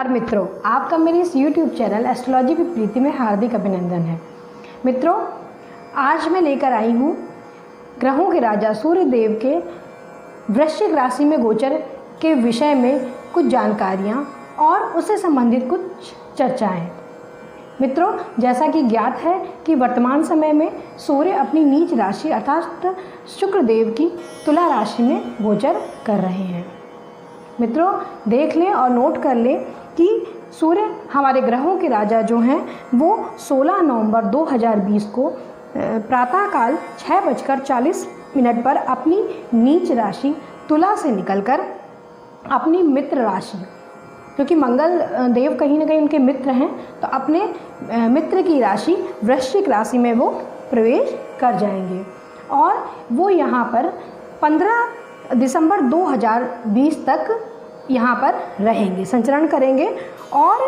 नमस्कार मित्रों, आपका मेरे इस YouTube चैनल एस्ट्रोलॉजी की प्रीति में हार्दिक अभिनंदन है। मित्रों, आज मैं लेकर आई हूँ ग्रहों के राजा सूर्य देव के वृश्चिक राशि में गोचर के विषय में कुछ जानकारियाँ और उससे संबंधित कुछ चर्चाएँ। मित्रों, जैसा कि ज्ञात है कि वर्तमान समय में सूर्य अपनी नीच राशि अर्थात शुक्र देव की तुला राशि में गोचर कर रहे हैं। मित्रों, देख लें और नोट कर लें कि सूर्य हमारे ग्रहों के राजा जो हैं वो 16 नवंबर 2020 को प्रातःकाल 6:40 पर अपनी नीच राशि तुला से निकलकर अपनी मित्र राशि, क्योंकि मंगल देव कहीं ना कहीं उनके मित्र हैं, तो अपने मित्र की राशि वृश्चिक राशि में वो प्रवेश कर जाएंगे और वो यहाँ पर 15 दिसंबर 2020 तक यहाँ पर रहेंगे, संचरण करेंगे और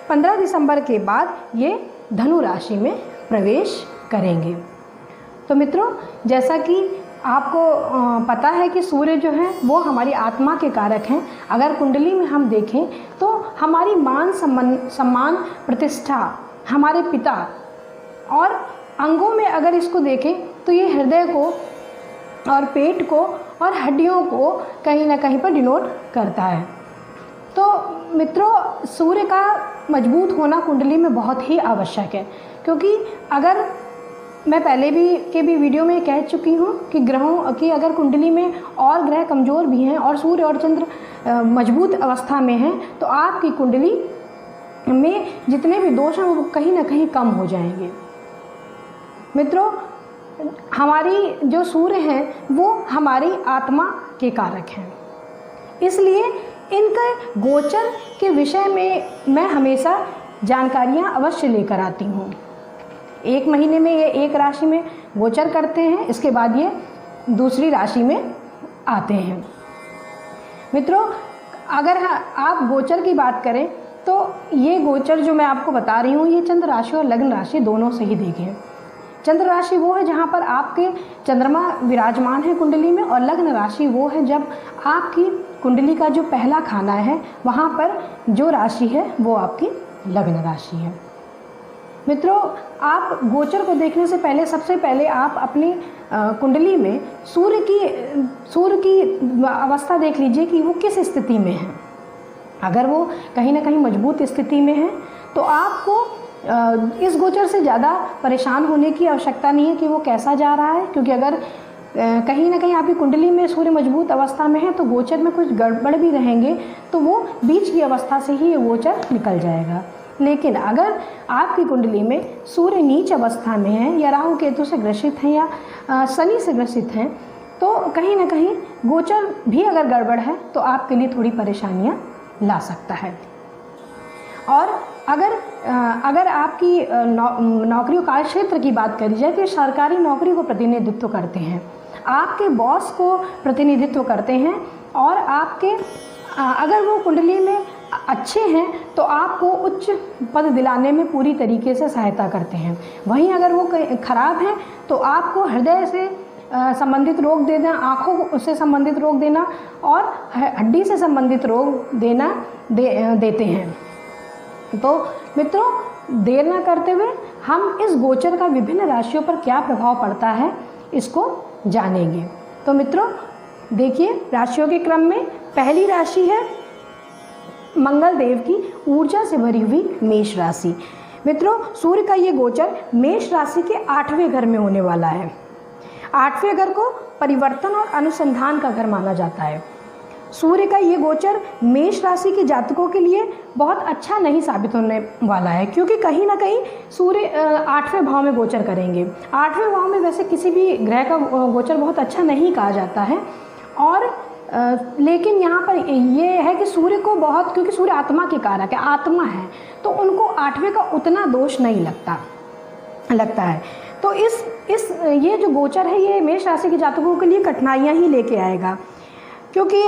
15 दिसंबर के बाद ये धनु राशि में प्रवेश करेंगे। तो मित्रों, जैसा कि आपको पता है कि सूर्य जो है वो हमारी आत्मा के कारक हैं। अगर कुंडली में हम देखें तो हमारी मान सम्मान प्रतिष्ठा, हमारे पिता और अंगों में अगर इसको देखें तो ये हृदय को और पेट को और हड्डियों को कहीं ना कहीं पर डिनोट करता है। तो मित्रों, सूर्य का मजबूत होना कुंडली में बहुत ही आवश्यक है, क्योंकि अगर मैं पहले भी वीडियो में कह चुकी हूँ कि ग्रहों की अगर कुंडली में और ग्रह कमज़ोर भी हैं और सूर्य और चंद्र मजबूत अवस्था में हैं तो आपकी कुंडली में जितने भी दोष हैं वो कहीं ना कहीं कम हो जाएंगे। मित्रों, हमारी जो सूर्य हैं वो हमारी आत्मा के कारक हैं, इसलिए इनके गोचर के विषय में मैं हमेशा जानकारियाँ अवश्य लेकर आती हूँ। एक महीने में ये एक राशि में गोचर करते हैं, इसके बाद ये दूसरी राशि में आते हैं। मित्रों, अगर आप गोचर की बात करें तो ये गोचर जो मैं आपको बता रही हूँ ये चंद्र राशि और लग्न राशि दोनों से ही देखें। चंद्र राशि वो है जहाँ पर आपके चंद्रमा विराजमान है कुंडली में, और लग्न राशि वो है जब आपकी कुंडली का जो पहला खाना है वहाँ पर जो राशि है वो आपकी लग्न राशि है। मित्रों, आप गोचर को देखने से पहले सबसे पहले आप अपनी कुंडली में सूर्य की अवस्था देख लीजिए कि वो किस स्थिति में है। अगर वो कहीं ना कहीं मजबूत स्थिति में है तो आपको इस गोचर से ज़्यादा परेशान होने की आवश्यकता नहीं है कि वो कैसा जा रहा है, क्योंकि अगर कहीं ना कहीं आपकी कुंडली में सूर्य मजबूत अवस्था में है तो गोचर में कुछ गड़बड़ भी रहेंगे तो वो बीच की अवस्था से ही ये गोचर निकल जाएगा। लेकिन अगर आपकी कुंडली में सूर्य नीच अवस्था में है या राहु केतु से ग्रसित हैं या शनि से ग्रसित हैं तो कहीं ना कहीं गोचर भी अगर गड़बड़ है तो आपके लिए थोड़ी परेशानियाँ ला सकता है। और अगर आपकी नौकरी और कार्य क्षेत्र की बात करी जाए तो सरकारी नौकरी को प्रतिनिधित्व करते हैं, आपके बॉस को प्रतिनिधित्व करते हैं और आपके अगर वो कुंडली में अच्छे हैं तो आपको उच्च पद दिलाने में पूरी तरीके से सहायता करते हैं। वहीं अगर वो खराब हैं तो आपको हृदय से संबंधित रोग देना, आँखों से संबंधित रोग देना और हड्डी से संबंधित रोग देते हैं। तो मित्रों, देर न करते हुए हम इस गोचर का विभिन्न राशियों पर क्या प्रभाव पड़ता है इसको जानेंगे। तो मित्रों देखिए, राशियों के क्रम में पहली राशि है मंगल देव की ऊर्जा से भरी हुई मेष राशि। मित्रों, सूर्य का ये गोचर मेष राशि के 8वें घर में होने वाला है। 8वें घर को परिवर्तन और अनुसंधान का घर माना जाता है। सूर्य का ये गोचर मेष राशि के जातकों के लिए बहुत अच्छा नहीं साबित होने वाला है, क्योंकि कहीं ना कहीं सूर्य 8वें भाव में गोचर करेंगे। 8वें भाव में वैसे किसी भी ग्रह का गोचर बहुत अच्छा नहीं कहा जाता है, और लेकिन यहाँ पर ये है कि सूर्य को बहुत, क्योंकि सूर्य आत्मा के कारक है, आत्मा है, तो उनको 8वें का उतना दोष नहीं लगता है। तो ये जो गोचर है ये मेष राशि के जातकों के लिए कठिनाइयाँ ही लेके आएगा, क्योंकि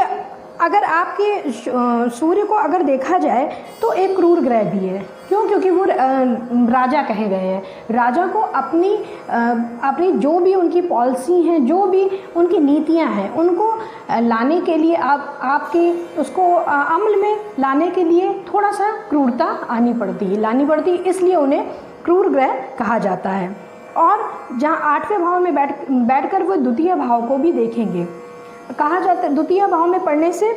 अगर आपके सूर्य को अगर देखा जाए तो एक क्रूर ग्रह भी है, क्योंकि वो राजा कहे गए हैं। राजा को अपनी जो भी उनकी पॉलिसी हैं, जो भी उनकी नीतियां हैं, उनको लाने के लिए आपके उसको अमल में लाने के लिए थोड़ा सा क्रूरता लानी पड़ती है, इसलिए उन्हें क्रूर ग्रह कहा जाता है। और जहाँ 8वें भाव में बैठकर वो द्वितीय भाव को भी देखेंगे। कहा जाता है द्वितीय भाव में पढ़ने से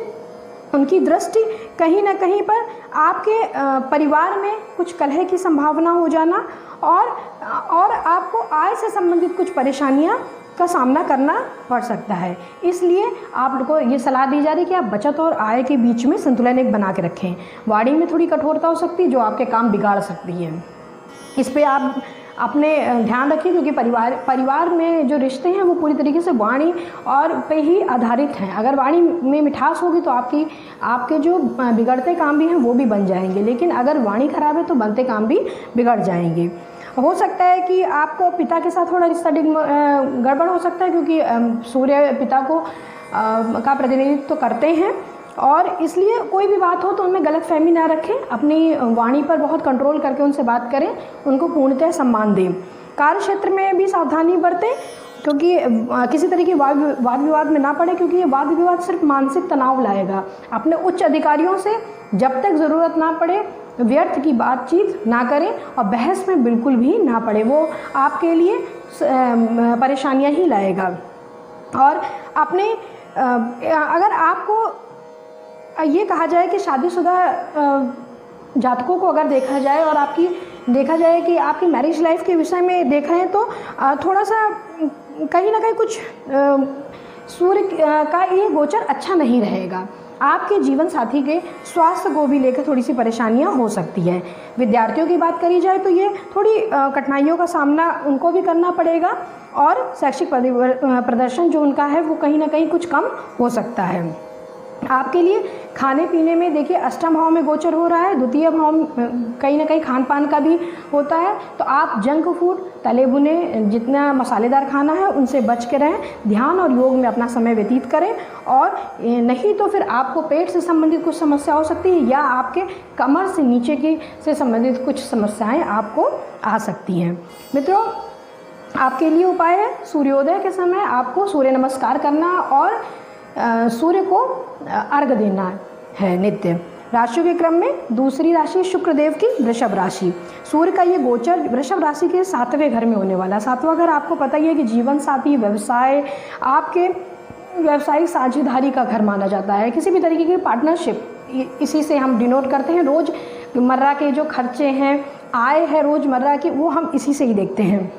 उनकी दृष्टि कहीं ना कहीं पर आपके परिवार में कुछ कलह की संभावना हो जाना और आपको आय से संबंधित कुछ परेशानियां का सामना करना पड़ सकता है। इसलिए आपको ये सलाह दी जा रही है कि आप बचत और आय के बीच में संतुलन एक बना के रखें। वाणी में थोड़ी कठोरता हो सकती है जो आपके काम बिगाड़ सकती है। इस पे आप अपने ध्यान रखिए, क्योंकि परिवार में जो रिश्ते हैं वो पूरी तरीके से वाणी और पे ही आधारित हैं। अगर वाणी में मिठास होगी तो आपके जो बिगड़ते काम भी हैं वो भी बन जाएंगे, लेकिन अगर वाणी खराब है तो बनते काम भी बिगड़ जाएंगे। हो सकता है कि आपको पिता के साथ थोड़ा रिश्ता गड़बड़ हो सकता है, क्योंकि सूर्य पिता का प्रतिनिधित्व करते हैं, और इसलिए कोई भी बात हो तो उनमें गलतफहमी ना रखें। अपनी वाणी पर बहुत कंट्रोल करके उनसे बात करें, उनको पूर्णतः सम्मान दें। कार्य क्षेत्र में भी सावधानी बरतें, क्योंकि किसी तरह की वाद विवाद में ना पड़े, क्योंकि ये वाद विवाद सिर्फ मानसिक तनाव लाएगा। अपने उच्च अधिकारियों से जब तक ज़रूरत ना पड़े व्यर्थ की बातचीत ना करें और बहस में बिल्कुल भी ना पड़े, वो आपके लिए परेशानियां ही लाएगा। और अपने अगर आपको ये कहा जाए कि शादीशुदा जातकों को अगर देखा जाए और देखा जाए कि आपकी मैरिज लाइफ के विषय में देखा है तो थोड़ा सा कहीं ना कहीं कुछ सूर्य का ये गोचर अच्छा नहीं रहेगा। आपके जीवन साथी के स्वास्थ्य को भी लेकर थोड़ी सी परेशानियां हो सकती है। विद्यार्थियों की बात करी जाए तो ये थोड़ी कठिनाइयों का सामना उनको भी करना पड़ेगा, और शैक्षिक प्रदर्शन जो उनका है वो कहीं ना कहीं कुछ कम हो सकता है। आपके लिए खाने पीने में देखिए 8वें भाव में गोचर हो रहा है, द्वितीय भाव कहीं ना कहीं खान पान का भी होता है, तो आप जंक फूड, तले भुने, जितना मसालेदार खाना है उनसे बच के रहें। ध्यान और योग में अपना समय व्यतीत करें, और नहीं तो फिर आपको पेट से संबंधित कुछ समस्या हो सकती है, या आपके कमर से नीचे से संबंधित कुछ समस्याएं आपको आ सकती हैं। मित्रों, आपके लिए उपाय है सूर्योदय के समय आपको सूर्य नमस्कार करना और सूर्य को अर्घ देना है नित्य। राशियों के क्रम में दूसरी राशि शुक्रदेव की वृषभ राशि। सूर्य का ये गोचर वृषभ राशि के 7वें घर में होने वाला है। 7वां घर आपको पता ही है कि जीवन साथी, व्यवसाय, आपके व्यावसायिक साझेदारी का घर माना जाता है। किसी भी तरीके की पार्टनरशिप इसी से हम डिनोट करते हैं। रोज़मर्रा के जो खर्चे हैं, आय है रोज़मर्रा की, वो हम इसी से ही देखते हैं।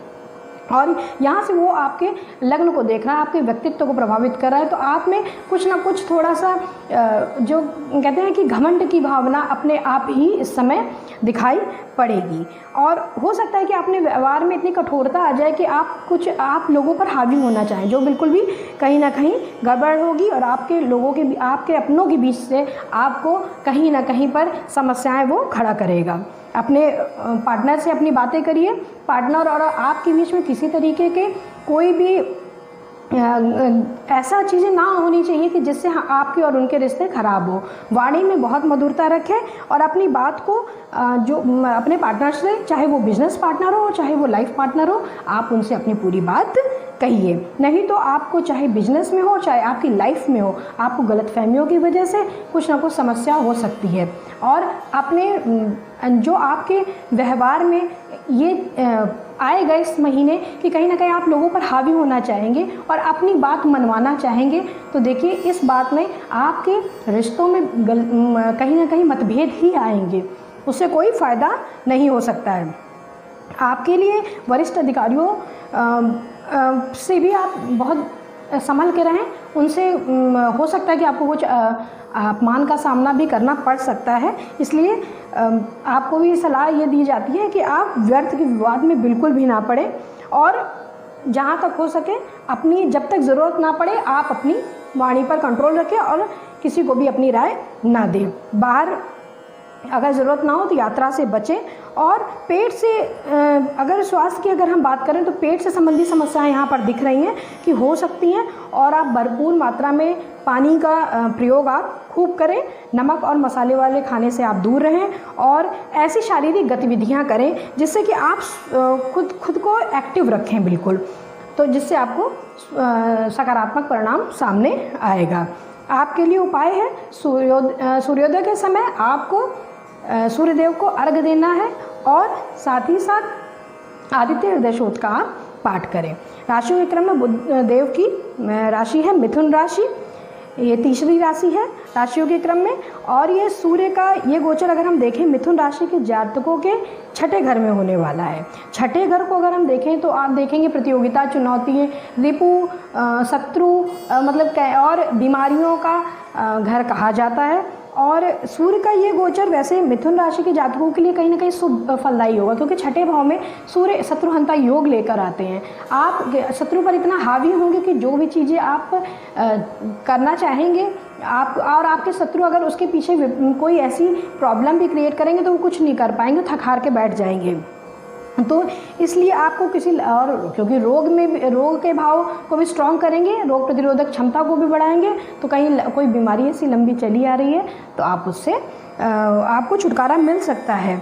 और यहाँ से वो आपके लग्न को देख रहा है, आपके व्यक्तित्व को प्रभावित कर रहा है, तो आप में कुछ ना कुछ थोड़ा सा जो कहते हैं कि घमंड की भावना अपने आप ही इस समय दिखाई पड़ेगी। और हो सकता है कि अपने व्यवहार में इतनी कठोरता आ जाए कि आप लोगों पर हावी होना चाहें, जो बिल्कुल भी कहीं ना कहीं गड़बड़ होगी, और आपके अपनों के बीच से आपको कहीं ना कहीं पर समस्याएं वो खड़ा करेगा। अपने पार्टनर से अपनी बातें करिए। पार्टनर और आपके बीच में किसी तरीके के कोई भी ऐसा चीज़ें ना होनी चाहिए कि जिससे आपके और उनके रिश्ते खराब हो। वाणी में बहुत मधुरता रखें, और अपनी बात को जो अपने पार्टनर से, चाहे वो बिजनेस पार्टनर हो चाहे वो लाइफ पार्टनर हो, आप उनसे अपनी पूरी बात कहिए। नहीं तो आपको चाहे बिजनेस में हो चाहे आपकी लाइफ में हो, आपको गलतफहमियों की वजह से कुछ ना कुछ समस्या हो सकती है। और अपने जो आपके व्यवहार में ये आएगा इस महीने कि कहीं ना कहीं आप लोगों पर हावी होना चाहेंगे और अपनी बात मनवाना चाहेंगे, तो देखिए इस बात में आपके रिश्तों में कहीं ना कहीं मतभेद ही आएंगे, उससे कोई फ़ायदा नहीं हो सकता है। आपके लिए वरिष्ठ अधिकारियों से भी आप बहुत संभल के रहें। उनसे हो सकता है कि आपको कुछ अपमान का सामना भी करना पड़ सकता है, इसलिए आपको भी सलाह ये दी जाती है कि आप व्यर्थ के विवाद में बिल्कुल भी ना पड़े, और जहाँ तक हो सके अपनी, जब तक ज़रूरत ना पड़े, आप अपनी वाणी पर कंट्रोल रखें और किसी को भी अपनी राय ना दें। बाहर अगर ज़रूरत ना हो तो यात्रा से बचें। और पेट से अगर स्वास्थ्य की अगर हम बात करें तो पेट से संबंधित समस्याएं यहाँ पर दिख रही हैं कि हो सकती हैं, और आप भरपूर मात्रा में पानी का प्रयोग आप खूब करें। नमक और मसाले वाले खाने से आप दूर रहें और ऐसी शारीरिक गतिविधियाँ करें जिससे कि आप खुद को एक्टिव रखें बिल्कुल, तो जिससे आपको सकारात्मक परिणाम सामने आएगा। आपके लिए उपाय है सूर्योदय के समय आपको सूर्यदेव को अर्घ्य देना है और साथ ही साथ आदित्य हृदय स्तोत्र का आप पाठ करें। राशियों के क्रम में बुध देव की राशि है मिथुन राशि, ये तीसरी राशि है राशियों के क्रम में। और ये सूर्य का ये गोचर अगर हम देखें मिथुन राशि के जातकों के छठे घर में होने वाला है। छठे घर को अगर हम देखें तो आप देखेंगे प्रतियोगिता, चुनौतियाँ, रिपु, शत्रु मतलब और बीमारियों का घर कहा जाता है। और सूर्य का ये गोचर वैसे मिथुन राशि के जातकों के लिए कहीं ना कहीं शुभ फलदायी होगा, क्योंकि छठे भाव में सूर्य शत्रुहंता योग लेकर आते हैं। आप शत्रु पर इतना हावी होंगे कि जो भी चीज़ें आप करना चाहेंगे आप और आपके शत्रु अगर उसके पीछे कोई ऐसी प्रॉब्लम भी क्रिएट करेंगे तो वो कुछ नहीं कर पाएंगे, थक हार के बैठ जाएंगे। तो इसलिए आपको किसी और क्योंकि रोग के भाव को भी स्ट्रॉन्ग करेंगे, रोग प्रतिरोधक क्षमता को भी बढ़ाएंगे, तो कहीं कोई बीमारी ऐसी लंबी चली आ रही है तो आप उससे आपको छुटकारा मिल सकता है।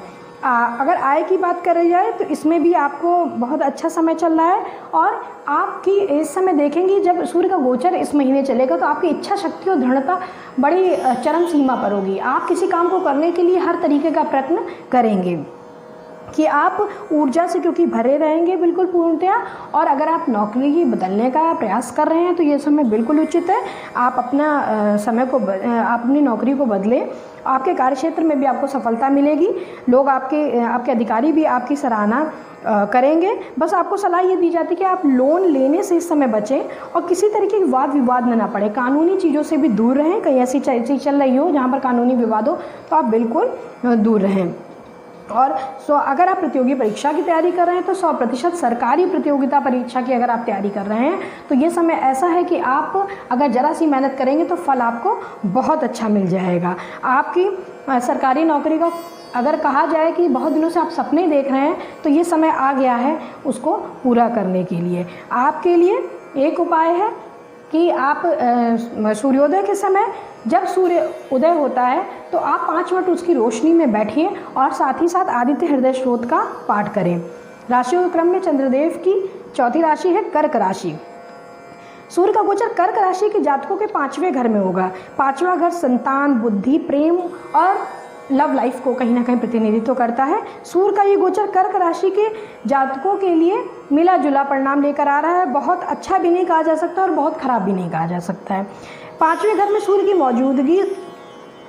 अगर आय की बात करी जाए तो इसमें भी आपको बहुत अच्छा समय चल रहा है। और आपकी इस समय देखेंगे जब सूर्य का गोचर इस महीने चलेगा तो आपकी इच्छा शक्ति और दृढ़ता बड़ी चरम सीमा पर होगी। आप किसी काम को करने के लिए हर तरीके का प्रयत्न करेंगे कि आप ऊर्जा से क्योंकि भरे रहेंगे बिल्कुल पूर्णतया। और अगर आप नौकरी बदलने का प्रयास कर रहे हैं तो ये समय बिल्कुल उचित है। आप अपना समय को आप अपनी नौकरी को बदलें, आपके कार्यक्षेत्र में भी आपको सफलता मिलेगी। लोग आपके अधिकारी भी आपकी सराहना करेंगे। बस आपको सलाह ये दी जाती है कि आप लोन लेने से इस समय बचें और किसी तरीके की वाद विवाद में ना पड़े। कानूनी चीज़ों से भी दूर रहें। कहीं ऐसी चीज़ चल रही हो जहाँ पर कानूनी विवाद हो तो आप बिल्कुल दूर रहें। और अगर आप प्रतियोगी परीक्षा की तैयारी कर रहे हैं तो 100% सरकारी प्रतियोगिता परीक्षा की अगर आप तैयारी कर रहे हैं तो ये समय ऐसा है कि आप अगर ज़रा सी मेहनत करेंगे तो फल आपको बहुत अच्छा मिल जाएगा। आपकी सरकारी नौकरी का अगर कहा जाए कि बहुत दिनों से आप सपने देख रहे हैं तो ये समय आ गया है उसको पूरा करने के लिए। आपके लिए एक उपाय है कि आप सूर्योदय के समय जब सूर्य उदय होता है तो आप 5 मिनट उसकी रोशनी में बैठिए और साथ ही साथ आदित्य हृदय स्तोत्र का पाठ करें। राशियों के क्रम में चंद्रदेव की चौथी राशि है कर्क राशि। सूर्य का गोचर कर्क राशि के जातकों के 5वें घर में होगा। 5वां घर संतान, बुद्धि, प्रेम और लव लाइफ को कहीं ना कहीं प्रतिनिधित्व करता है। सूर्य का ये गोचर कर्क राशि के जातकों के लिए मिला जुला परिणाम लेकर आ रहा है। बहुत अच्छा भी नहीं कहा जा सकता और बहुत खराब भी नहीं कहा जा सकता है। 5वें घर में सूर्य की मौजूदगी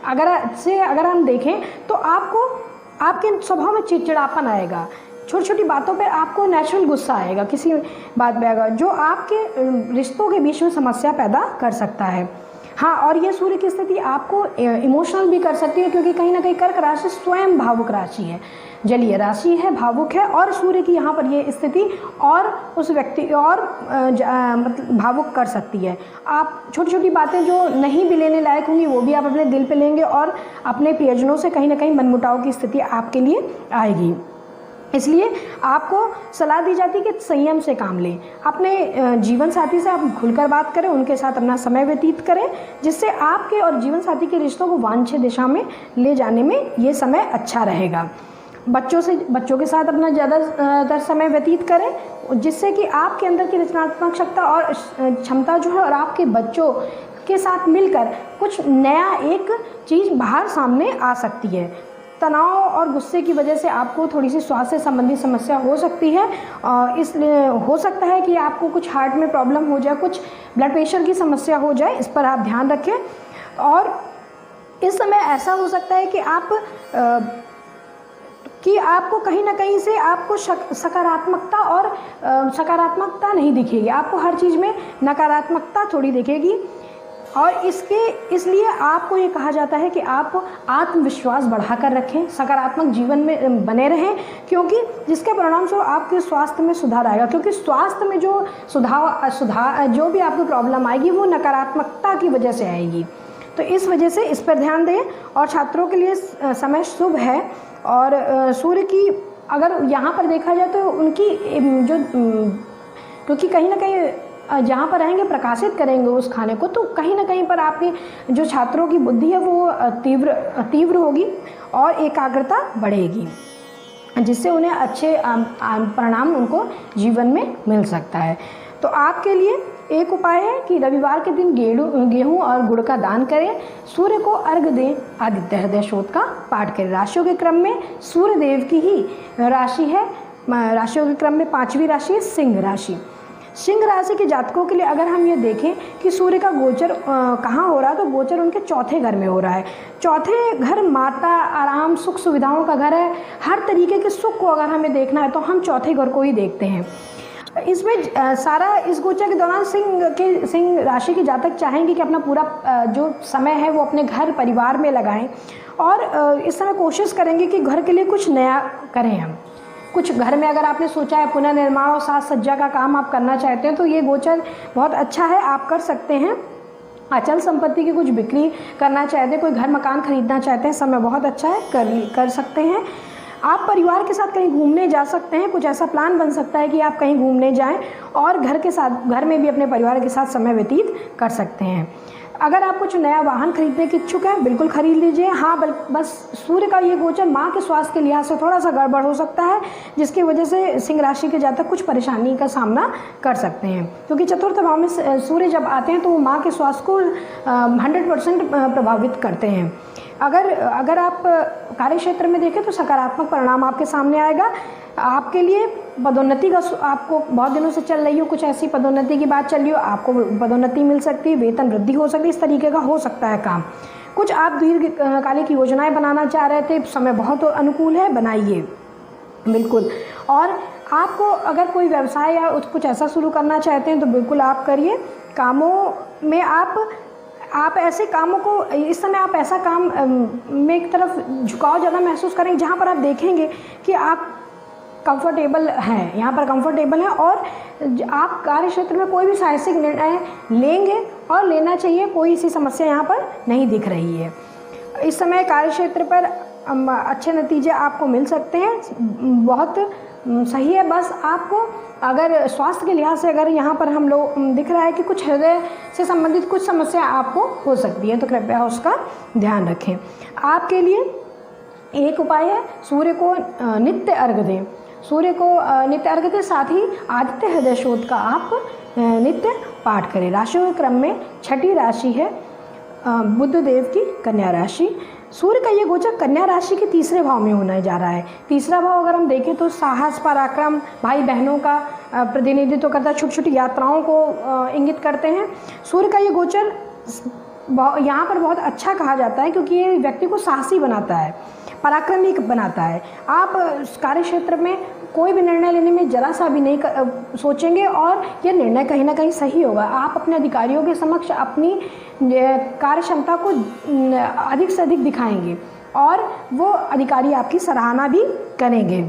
अगर हम देखें तो आपके स्वभाव में चिड़चिड़ापन आएगा। छोटी छोटी बातों पे आपको नेचुरल गुस्सा आएगा, किसी बात पे आएगा जो आपके रिश्तों के बीच में समस्या पैदा कर सकता है। हाँ, और ये सूर्य की स्थिति आपको इमोशनल भी कर सकती है, क्योंकि कहीं ना कहीं कर्क राशि स्वयं भावुक राशि है, जलीय राशि है, भावुक है। और सूर्य की यहाँ पर ये स्थिति और उस व्यक्ति और मतलब भावुक कर सकती है। आप छोटी छोटी बातें जो नहीं भी लेने लायक होंगी वो भी आप अपने दिल पे लेंगे और अपने प्रियजनों से कहीं ना कहीं मनमुटाव की स्थिति आपके लिए आएगी। इसलिए आपको सलाह दी जाती है कि संयम से काम लें। अपने जीवन साथी से आप खुलकर बात करें, उनके साथ अपना समय व्यतीत करें, जिससे आपके और जीवन साथी के रिश्तों को वांछित दिशा में ले जाने में ये समय अच्छा रहेगा। बच्चों के साथ अपना ज़्यादातर समय व्यतीत करें, जिससे कि आपके अंदर की रचनात्मक क्षमता और क्षमता जो है और आपके बच्चों के साथ मिलकर कुछ नया एक चीज़ बाहर सामने आ सकती है। तनाव और गुस्से की वजह से आपको थोड़ी सी स्वास्थ्य से संबंधित समस्या हो सकती है। इसलिए हो सकता है कि आपको कुछ हार्ट में प्रॉब्लम हो जाए, कुछ ब्लड प्रेशर की समस्या हो जाए, इस पर आप ध्यान रखें। और इस समय ऐसा हो सकता है कि आपको कहीं ना कहीं से आपको सकारात्मकता नहीं दिखेगी, आपको हर चीज़ में नकारात्मकता थोड़ी दिखेगी। और इसलिए आपको ये कहा जाता है कि आप आत्मविश्वास बढ़ाकर रखें, सकारात्मक जीवन में बने रहें, क्योंकि जिसके परिणाम स्वरूप आपके स्वास्थ्य में सुधार आएगा। क्योंकि स्वास्थ्य में जो भी आपको प्रॉब्लम आएगी वो नकारात्मकता की वजह से आएगी। तो इस वजह से इस पर ध्यान दें। और छात्रों के लिए समय शुभ है। और सूर्य की अगर यहाँ पर देखा जाए तो उनकी जो क्योंकि कहीं ना कहीं जहाँ पर रहेंगे प्रकाशित करेंगे उस खाने को, तो कहीं ना कहीं पर आपकी जो छात्रों की बुद्धि है वो तीव्र होगी और एकाग्रता बढ़ेगी, जिससे उन्हें अच्छे परिणाम उनको जीवन में मिल सकता है। तो आपके लिए एक उपाय है कि रविवार के दिन गेहूं और गुड़ का दान करें, सूर्य को अर्घ्य दें, आदित्य हृदय स्तोत्र का पाठ करें। राशियों के क्रम में सूर्य देव की ही राशि है, राशियों के क्रम में 5वीं राशि है सिंह राशि। सिंह राशि के जातकों के लिए अगर हम ये देखें कि सूर्य का गोचर कहाँ हो रहा है, तो गोचर उनके चौथे घर में हो रहा है। चौथे घर माता, आराम, सुख सुविधाओं का घर है। हर तरीके के सुख को अगर हमें देखना है तो हम चौथे घर को ही देखते हैं। इसमें सारा इस गोचर के दौरान सिंह राशि के जातक चाहेंगे कि अपना पूरा जो समय है वो अपने घर परिवार में लगाएं और इस समय कोशिश करेंगे कि घर के लिए कुछ नया करें। हम कुछ घर में अगर आपने सोचा है पुनर्निर्माण और साज सज्जा का काम आप करना चाहते हैं तो ये गोचर बहुत अच्छा है, आप कर सकते हैं। अचल संपत्ति की कुछ बिक्री करना चाहते हैं, कोई घर मकान खरीदना चाहते हैं, समय बहुत अच्छा है, कर सकते हैं। आप परिवार के साथ कहीं घूमने जा सकते हैं, कुछ ऐसा प्लान बन सकता है कि आप कहीं घूमने जाएं और घर में भी अपने परिवार के साथ समय व्यतीत कर सकते हैं। अगर आप कुछ नया वाहन खरीदने के इच्छुक हैं, बिल्कुल खरीद लीजिए। हाँ, बस सूर्य का ये गोचर माँ के स्वास्थ्य के लिहाज से थोड़ा सा गड़बड़ हो सकता है, जिसकी वजह से सिंह राशि के जातक कुछ परेशानी का सामना कर सकते हैं, क्योंकि चतुर्थ भाव में सूर्य जब आते हैं तो वो माँ के स्वास्थ्य को 100% प्रभावित करते हैं। अगर आप कार्य क्षेत्र में देखें तो सकारात्मक परिणाम आपके सामने आएगा। आपके लिए पदोन्नति का, आपको बहुत दिनों से चल रही हो कुछ ऐसी पदोन्नति की बात चल रही हो, आपको पदोन्नति मिल सकती है, वेतन वृद्धि हो सकती है, इस तरीके का हो सकता है काम। कुछ आप दीर्घकालिक योजनाएं बनाना चाह रहे थे, समय बहुत अनुकूल है, बनाइए बिल्कुल। और आपको अगर कोई व्यवसाय या कुछ ऐसा शुरू करना चाहते हैं तो बिल्कुल आप करिए। कामों में आप ऐसे कामों को इस समय आप ऐसा काम में एक तरफ झुकाव ज़्यादा महसूस करेंगे जहाँ पर आप देखेंगे कि आप कंफर्टेबल हैं, यहाँ पर कंफर्टेबल हैं और आप कार्य क्षेत्र में कोई भी साहसिक निर्णय लेंगे और लेना चाहिए, कोई ऐसी समस्या यहाँ पर नहीं दिख रही है। इस समय कार्य क्षेत्र पर अच्छे नतीजे आपको मिल सकते हैं, बहुत सही है। बस आपको अगर स्वास्थ्य के लिहाज से अगर यहाँ पर हम लोग दिख रहा है कि कुछ हृदय से संबंधित कुछ समस्या आपको हो सकती है, तो कृपया उसका ध्यान रखें। आपके लिए एक उपाय है, सूर्य को नित्य अर्घ्य दें। सूर्य को नित्य अर्घ्य के साथ ही आदित्य हृदय स्तोत्र का आप नित्य पाठ करें। राशियों के क्रम में 6ठी राशि है बुध देव की कन्या राशि। सूर्य का ये गोचर कन्या राशि के 3रे भाव में होने जा रहा है। 3रा भाव अगर हम देखें तो साहस, पराक्रम, भाई बहनों का प्रतिनिधित्व करता है, छोटी छोटी यात्राओं को इंगित करते हैं। सूर्य का ये गोचर यहाँ पर बहुत अच्छा कहा जाता है क्योंकि ये व्यक्ति को साहसी बनाता है, पराक्रमी बनाता है। आप कार्य क्षेत्र में कोई भी निर्णय लेने में जरा सा भी नहीं सोचेंगे और ये निर्णय कहीं ना कहीं सही होगा। आप अपने अधिकारियों के समक्ष अपनी कार्य क्षमता को अधिक से अधिक दिखाएंगे और वो अधिकारी आपकी सराहना भी करेंगे।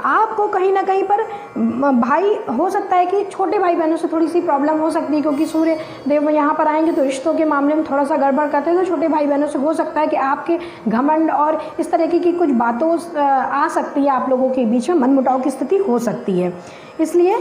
आपको कहीं ना कहीं पर भाई हो सकता है कि छोटे भाई बहनों से थोड़ी सी प्रॉब्लम हो सकती है, क्योंकि सूर्य देव यहाँ पर आएंगे तो रिश्तों के मामले में थोड़ा सा गड़बड़ करते हैं, तो छोटे भाई बहनों से हो सकता है कि आपके घमंड और इस तरीके की कुछ बातों आ सकती है, आप लोगों के बीच में मनमुटाव की स्थिति हो सकती है। इसलिए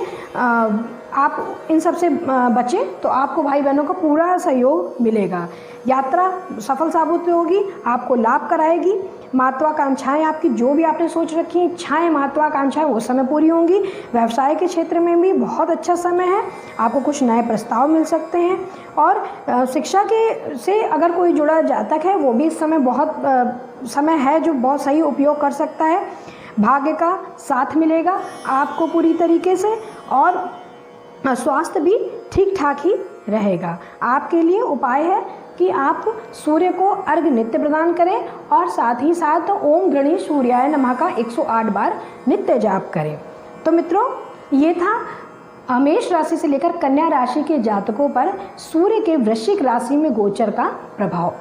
आप इन सब से बचें तो आपको भाई बहनों का पूरा सहयोग मिलेगा। यात्रा सफल साबित होगी, आपको लाभ कराएगी। महत्वाकांक्षाएं आपकी जो भी आपने सोच रखी हैं, इच्छाएं, महत्वाकांक्षाएं वो समय पूरी होंगी। व्यवसाय के क्षेत्र में भी बहुत अच्छा समय है, आपको कुछ नए प्रस्ताव मिल सकते हैं। और शिक्षा के से अगर कोई जुड़ा जातक है वो भी इस समय बहुत समय है जो बहुत सही उपयोग कर सकता है। भाग्य का साथ मिलेगा आपको पूरी तरीके से और स्वास्थ्य भी ठीक ठाक ही रहेगा। आपके लिए उपाय है कि आप सूर्य को अर्घ्य नित्य प्रदान करें और साथ ही साथ ओम गणेश सूर्याय नमः का 108 बार नित्य जाप करें। तो मित्रों, ये था मेष राशि से लेकर कन्या राशि के जातकों पर सूर्य के वृश्चिक राशि में गोचर का प्रभाव।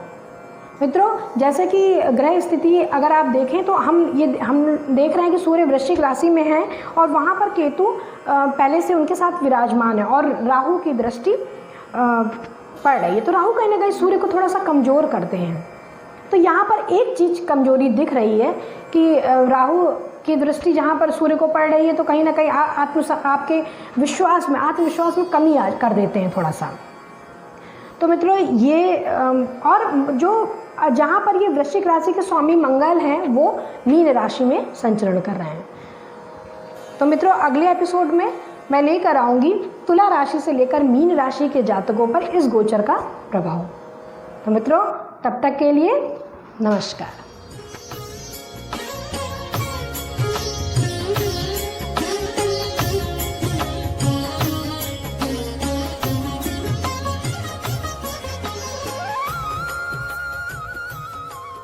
मित्रों, जैसे कि ग्रह स्थिति अगर आप देखें तो हम देख रहे हैं कि सूर्य वृश्चिक राशि में है और वहाँ पर केतु पहले से उनके साथ विराजमान है और राहु की दृष्टि पड़ रही है, तो राहु कहीं ना कहीं सूर्य को थोड़ा सा कमज़ोर करते हैं। तो यहाँ पर एक चीज़ कमजोरी दिख रही है कि राहु की दृष्टि जहाँ पर सूर्य को पड़ रही है तो कहीं ना कहीं आपके आत्मविश्वास में कमी कर देते हैं थोड़ा सा। तो मित्रों ये और जो जहाँ पर ये वृश्चिक राशि के स्वामी मंगल हैं वो मीन राशि में संचरण कर रहे हैं। तो मित्रों अगले एपिसोड में मैं लेकर आऊँगी तुला राशि से लेकर मीन राशि के जातकों पर इस गोचर का प्रभाव। तो मित्रों तब तक के लिए नमस्कार।